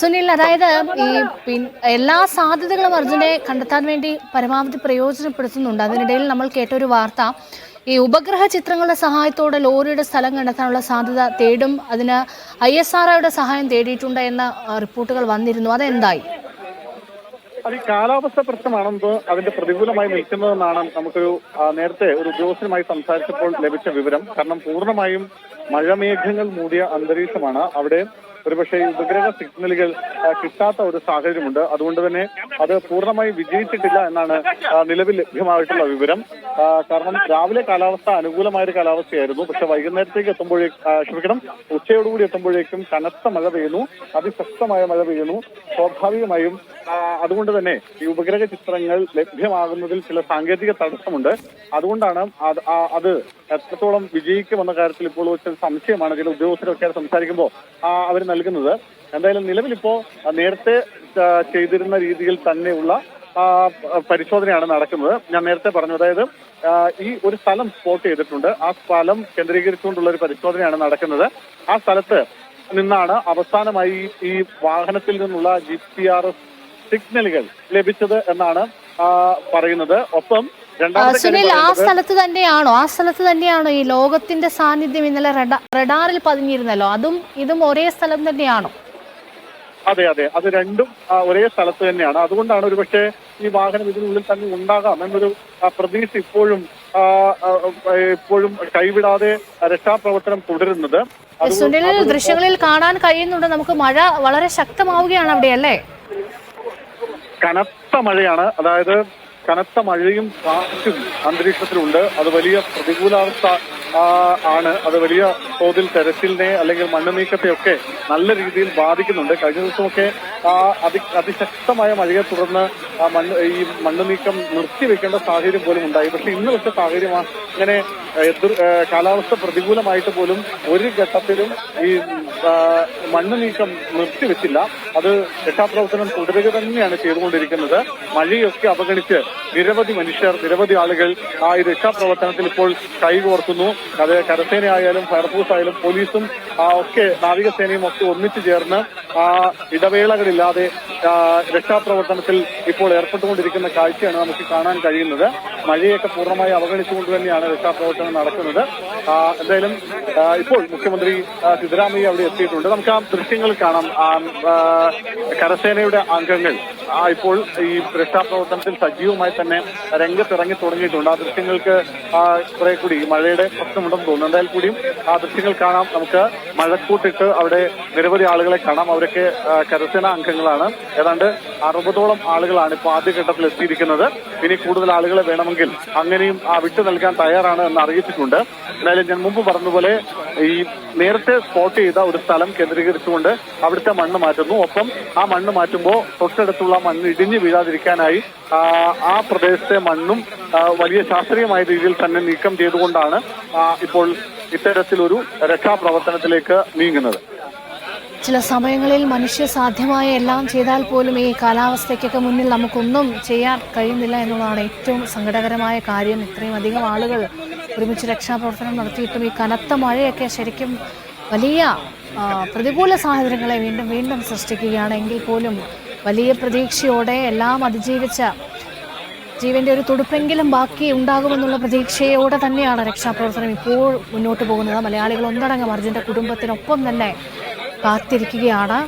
സുനിൽ, അതായത് ഈ എല്ലാ സാധ്യതകളും അർജുനെ കണ്ടെത്താൻ വേണ്ടി പരമാവധി പ്രയോജനപ്പെടുത്തുന്നുണ്ട്. അതിനിടയിൽ നമ്മൾ കേട്ടൊരു വാർത്ത, ഈ ഉപഗ്രഹ ചിത്രങ്ങളുടെ സഹായത്തോടെ ലോറിയുടെ സ്ഥലം കണ്ടെത്താനുള്ള സാധ്യത തേടും, അതിന് ISROയുടെ സഹായം തേടിയിട്ടുണ്ട് എന്ന റിപ്പോർട്ടുകൾ വന്നിരുന്നു. അതെന്തായി? അത് ഈ കാലാവസ്ഥ പ്രശ്നമാണെന്ന് അതിന്റെ പ്രതികൂലമായി നിൽക്കുന്നതെന്നാണ് നമുക്കൊരു നേരത്തെ ഒരു ഉദ്യോഗസ്ഥനുമായി സംസാരിച്ചപ്പോൾ ലഭിച്ച വിവരം. കാരണം പൂർണ്ണമായും മഴമേഘങ്ങൾ മൂടിയ അന്തരീക്ഷമാണ് അവിടെ. ഒരുപക്ഷെ ഉപഗ്രഹ സിഗ്നലുകൾ കിട്ടാത്ത ഒരു സാഹചര്യമുണ്ട്. അതുകൊണ്ട് തന്നെ അത് പൂർണ്ണമായി വിജയിച്ചിട്ടില്ല എന്നാണ് നിലവിൽ ലഭ്യമായിട്ടുള്ള വിവരം. കാരണം രാവിലെ കാലാവസ്ഥ അനുകൂലമായൊരു കാലാവസ്ഥയായിരുന്നു. പക്ഷെ വൈകുന്നേരത്തേക്ക് ക്ഷമിക്കണം, ഉച്ചയോടുകൂടി എത്തുമ്പോഴേക്കും കനത്ത മഴ പെയ്യുന്നു, അതിശക്തമായ മഴ പെയ്യുന്നു. സ്വാഭാവികമായും അതുകൊണ്ട് തന്നെ ഈ ഉപഗ്രഹ ചിത്രങ്ങൾ ലഭ്യമാകുന്നതിൽ ചില സാങ്കേതിക തടസ്സമുണ്ട്. അതുകൊണ്ടാണ് അത് എത്രത്തോളം വിജയിക്കുമെന്ന കാര്യത്തിൽ ഇപ്പോൾ ചില സംശയമാണ് ചില ഉദ്യോഗസ്ഥരൊക്കെ സംസാരിക്കുമ്പോൾ അവർ നൽകുന്നത്. എന്തായാലും നിലവിലിപ്പോ നേരത്തെ ചെയ്തിരുന്ന രീതിയിൽ തന്നെയുള്ള പരിശോധനയാണ് നടക്കുന്നത്. ഞാൻ നേരത്തെ പറഞ്ഞു, അതായത് ഈ ഒരു സ്ഥലം സ്പോട്ട് ചെയ്തിട്ടുണ്ട്. ആ സ്ഥലം കേന്ദ്രീകരിച്ചുകൊണ്ടുള്ള ഒരു പരിശോധനയാണ് നടക്കുന്നത്. ആ സ്ഥലത്ത് നിന്നാണ് അവസാനമായി ഈ വാഹനത്തിൽ നിന്നുള്ള GPRS സിഗ്നലുകൾ ലഭിച്ചത് എന്നാണ് പറയുന്നത്. ഒപ്പം സുനിൽ, ആ സ്ഥലത്ത് തന്നെയാണോ ഈ ലോകത്തിന്റെ സാന്നിധ്യം ഇന്നലെ റഡാറിൽ പതിഞ്ഞിരുന്നല്ലോ, അതും ഇതും ഒരേ സ്ഥലം തന്നെയാണോ? അതെ, അത് രണ്ടും ഒരേ സ്ഥലത്ത് തന്നെയാണ്. അതുകൊണ്ടാണ് ഒരുപക്ഷെ ഈ വാഹനം ഇതിനുള്ളിൽ തന്നെ ഉണ്ടാകാം എന്നൊരു പ്രതീക്ഷ ഇപ്പോഴും കൈവിടാതെ രക്ഷാപ്രവർത്തനം തുടരുന്നത്. സുനിൽ, ദൃശ്യങ്ങളിൽ കാണാൻ കഴിയുന്നുണ്ട്, നമുക്ക് മഴ വളരെ ശക്തമാവുകയാണ് അവിടെ, അല്ലേ? കനത്ത മഴയാണ്. അതായത് കനത്ത മഴയും കാറ്റും അന്തരീക്ഷത്തിലുണ്ട്. അത് വലിയ പ്രതികൂലാവസ്ഥ ആണ്. അത് വലിയ തോതിൽ തെരച്ചിലിനെ അല്ലെങ്കിൽ മണ്ണ് നീക്കത്തെയൊക്കെ നല്ല രീതിയിൽ ബാധിക്കുന്നുണ്ട്. കഴിഞ്ഞ ദിവസമൊക്കെ അതിശക്തമായ മഴയെ തുടർന്ന് ഈ മണ്ണ് നീക്കം നിർത്തിവെക്കേണ്ട സാഹചര്യം പോലും ഉണ്ടായി. പക്ഷെ ഇന്ന് വെച്ച സാഹചര്യം ഇങ്ങനെ കാലാവസ്ഥ പ്രതികൂലമായിട്ട് പോലും ഒരു ഘട്ടത്തിലും ഈ മണ്ണ് നീക്കം നിർത്തിവെച്ചില്ല. അത് രക്ഷാപ്രവർത്തനം തുടരുക തന്നെയാണ് ചെയ്തുകൊണ്ടിരിക്കുന്നത്. മഴയൊക്കെ അവഗണിച്ച് നിരവധി ആളുകൾ ഈ രക്ഷാപ്രവർത്തനത്തിൽ ഇപ്പോൾ കൈകോർക്കുന്നു. അത് കരസേനയായാലും ഫയർഫോഴ്സ് ആയാലും പോലീസും ഒക്കെ നാവികസേനയും ഒക്കെ ഒന്നിച്ചു ചേർന്ന് ഇടവേളകളില്ലാതെ രക്ഷാപ്രവർത്തനത്തിൽ ഇപ്പോൾ ഏർപ്പെട്ടുകൊണ്ടിരിക്കുന്ന കാഴ്ചയാണ് നമുക്ക് കാണാൻ കഴിയുന്നത്. മഴയൊക്കെ പൂർണ്ണമായി അവഗണിച്ചുകൊണ്ട് തന്നെയാണ് രക്ഷാപ്രവർത്തനം നടക്കുന്നത്. എന്തായാലും ഇപ്പോൾ മുഖ്യമന്ത്രി സിദ്ധരാമയ്യ അവിടെ എത്തിയിട്ടുണ്ട്. നമുക്ക് ആ ദൃശ്യങ്ങൾ കാണാം. കരസേനയുടെ അംഗങ്ങൾ ഇപ്പോൾ ഈ രക്ഷാപ്രവർത്തനത്തിൽ സജീവമായി തന്നെ രംഗത്തിറങ്ങി തുടങ്ങിയിട്ടുണ്ട്. ആ ദൃശ്യങ്ങൾക്ക് കുറെ കൂടി മഴയുടെ പ്രശ്നമുണ്ടെന്ന് തോന്നുന്നു. എന്തായാലും കൂടിയും ആ ദൃശ്യങ്ങൾ കാണാം. നമുക്ക് മഴക്കൂട്ടിട്ട് അവിടെ നിരവധി ആളുകളെ കാണാം. അവരൊക്കെ കരസേനാ അംഗങ്ങളാണ്. ഏതാണ്ട് 60ഓളം ആളുകളാണ് ഇപ്പോൾ ആദ്യഘട്ടത്തിൽ എത്തിയിരിക്കുന്നത്. ഇനി കൂടുതൽ ആളുകളെ വേണമെങ്കിൽ അങ്ങനെയും വിട്ടു നൽകാൻ തയ്യാറാണ് എന്ന് അറിയിച്ചിട്ടുണ്ട്. എന്തായാലും ഞാൻ മുമ്പ് പറഞ്ഞതുപോലെ ഈ നേരത്തെ സ്പോട്ട് ചെയ്ത ഒരു സ്ഥലം കേന്ദ്രീകരിച്ചുകൊണ്ട് അവിടുത്തെ മണ്ണ് മാറ്റുന്നു. ഒപ്പം ആ മണ്ണ് മാറ്റുമ്പോൾ തൊട്ടടുത്തുള്ള മണ്ണ് ഇടിഞ്ഞു വീഴാതിരിക്കാനായി ആ പ്രദേശത്തെ മണ്ണും വലിയ ശാസ്ത്രീയമായ രീതിയിൽ തന്നെ നീക്കം ചെയ്തുകൊണ്ടാണ് ഇപ്പോൾ ഇത്തരത്തിലൊരു രക്ഷാപ്രവർത്തനത്തിലേക്ക് നീങ്ങുന്നത്. ചില സമയങ്ങളിൽ മനുഷ്യ സാധ്യമായ എല്ലാം ചെയ്താൽ പോലും ഈ കാലാവസ്ഥയ്ക്കൊക്കെ മുന്നിൽ നമുക്കൊന്നും ചെയ്യാൻ കഴിയുന്നില്ല എന്നുള്ളതാണ് ഏറ്റവും സങ്കടകരമായ കാര്യം. ഇത്രയും അധികം ആളുകൾ ഒരുമിച്ച് രക്ഷാപ്രവർത്തനം നടത്തിയിട്ടും ഈ കനത്ത മഴയൊക്കെ ശരിക്കും വലിയ പ്രതികൂല സാഹചര്യങ്ങളെ വീണ്ടും സൃഷ്ടിക്കുകയാണ്. എങ്കിൽ പോലും വലിയ പ്രതീക്ഷയോടെ എല്ലാം അതിജീവിച്ച ജീവന്റെ ഒരു തുടുപ്പെങ്കിലും ബാക്കി ഉണ്ടാകുമെന്നുള്ള പ്രതീക്ഷയോടെ തന്നെയാണ് രക്ഷാപ്രവർത്തനം ഇപ്പോൾ മുന്നോട്ട് പോകുന്നത്. മലയാളികൾ ഒന്നടങ്കം അർജുന്റെ കുടുംബത്തിനൊപ്പം തന്നെ കാത്തിരിക്കുകയാണ്.